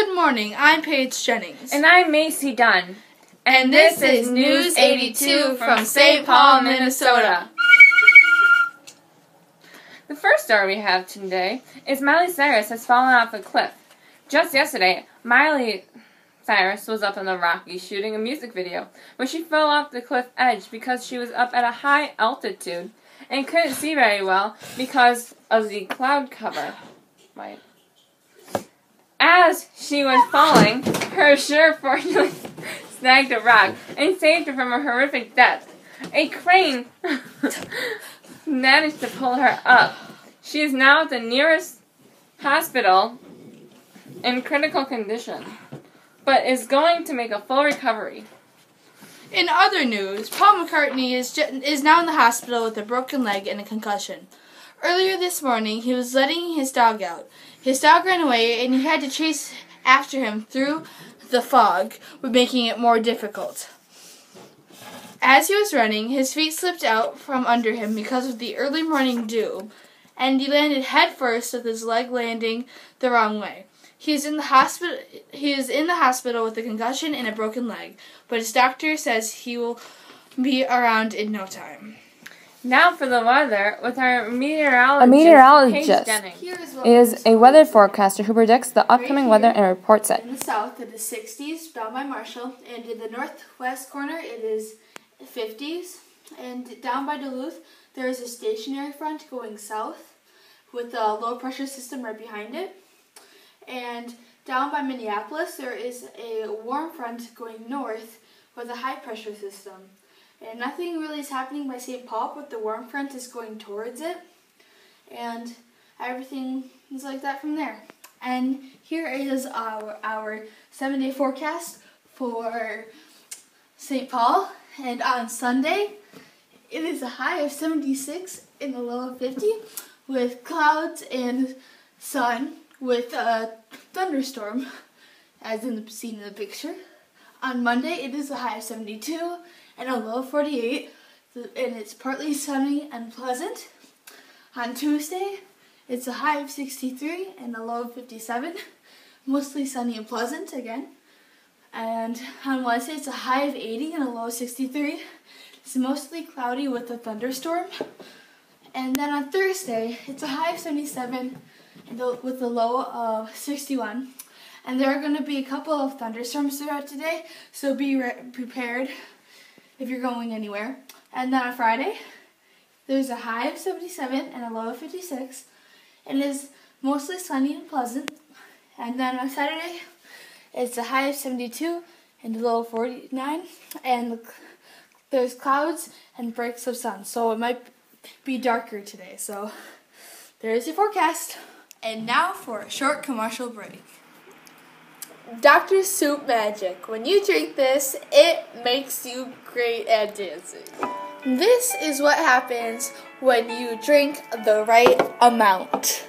Good morning, I'm Paige Jennings. And I'm Macy Dunn. And this is News 82 from St. Paul, Minnesota. The first story we have today is Miley Cyrus has fallen off a cliff. Just yesterday, Miley Cyrus was up in the Rockies shooting a music video where she fell off the cliff edge because she was up at a high altitude and couldn't see very well because of the cloud cover. Right. As she was falling, her shirt fortunately snagged a rock and saved her from a horrific death. A crane managed to pull her up. She is now at the nearest hospital in critical condition, but is going to make a full recovery. In other news, Paul McCartney is now in the hospital with a broken leg and a concussion. Earlier this morning, he was letting his dog out. His dog ran away, and he had to chase after him through the fog, making it more difficult. As he was running, his feet slipped out from under him because of the early morning dew, and he landed headfirst with his leg landing the wrong way. He is in the hospital with a concussion and a broken leg, but his doctor says he will be around in no time. Now for the weather with our meteorologist Paige Jennings. Is a weather forecaster who predicts the upcoming weather and reports it. In the south, it is 60s down by Marshall, and in the northwest corner, it is 50s. And down by Duluth, there is a stationary front going south with a low pressure system right behind it. And down by Minneapolis, there is a warm front going north with a high pressure system. And nothing really is happening by St. Paul, but the warm front is going towards it. And everything is like that from there. And here is our 7-day forecast for St. Paul. And on Sunday, it is a high of 76 and a low of 50 with clouds and sun with a thunderstorm, as seen in the picture. On Monday, it is a high of 72 and a low of 48, and it's partly sunny and pleasant. On Tuesday, it's a high of 63 and a low of 57, mostly sunny and pleasant again. And on Wednesday, it's a high of 80 and a low of 63. It's mostly cloudy with a thunderstorm. And then on Thursday, it's a high of 77 and with a low of 61. And there are going to be a couple of thunderstorms throughout today, so be prepared if you're going anywhere. And then on Friday, there's a high of 77 and a low of 56, and it's mostly sunny and pleasant. And then on Saturday, it's a high of 72 and a low of 49, and there's clouds and breaks of sun, so it might be darker today. So there's your forecast. And now for a short commercial break. Dr. Soup Magic. When you drink this, it makes you great at dancing. This is what happens when you drink the right amount.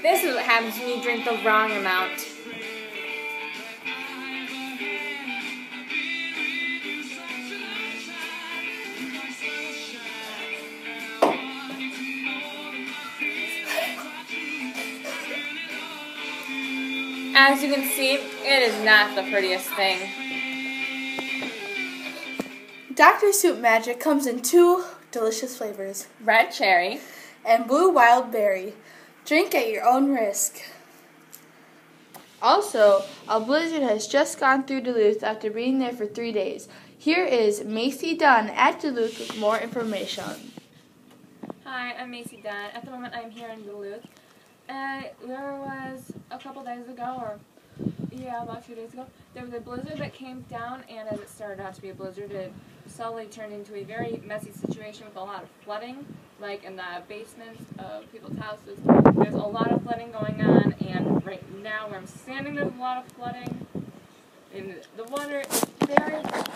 This is what happens when you drink the wrong amount. As you can see, it is not the prettiest thing. Dr. Soup Magic comes in 2 delicious flavors: Red cherry and blue wild berry. Drink at your own risk. Also, a blizzard has just gone through Duluth after being there for 3 days. Here is Macy Dunn at Duluth with more information. Hi, I'm Macy Dunn. At the moment, I'm here in Duluth. There was a couple days ago, about 2 days ago, there was a blizzard that came down, and as it started out to be a blizzard, it slowly turned into a very messy situation with a lot of flooding, like in the basements of people's houses. There's a lot of flooding going on, and right now where I'm standing, there's a lot of flooding. And the water is very cold.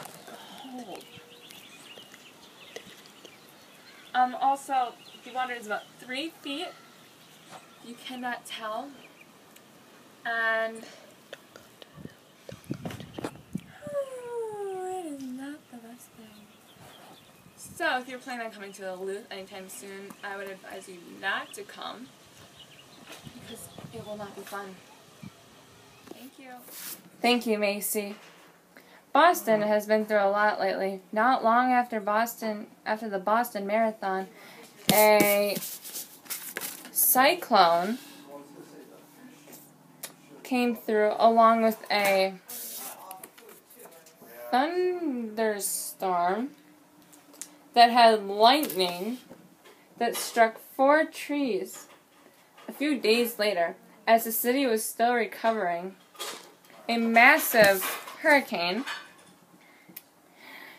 Also, the water is about 3 feet. You cannot tell. And it is not the best thing. So, if you're planning on coming to Duluth anytime soon, I would advise you not to come because it will not be fun. Thank you. Thank you, Macy. Boston has been through a lot lately. Not long after the Boston Marathon, a cyclone came through along with a thunderstorm that had lightning that struck 4 trees. A few days later, as the city was still recovering, a massive hurricane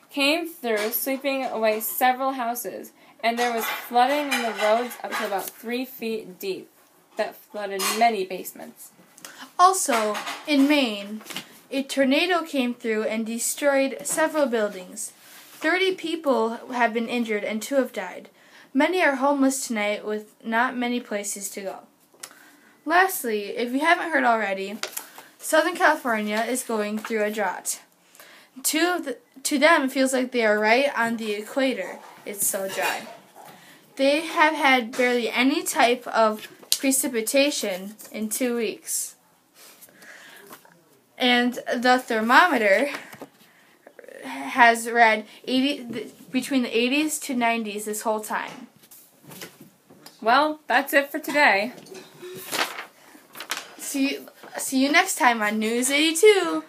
came through, sweeping away several houses, and there was flooding in the roads up to about 3 feet deep that flooded many basements. Also, in Maine, a tornado came through and destroyed several buildings. 30 people have been injured and 2 have died. Many are homeless tonight with not many places to go. Lastly, if you haven't heard already, Southern California is going through a drought. To them, it feels like they are right on the equator. It's so dry. They have had barely any type of precipitation in 2 weeks. And the thermometer has read between the 80s to 90s this whole time. Well, that's it for today. See you next time on News 82.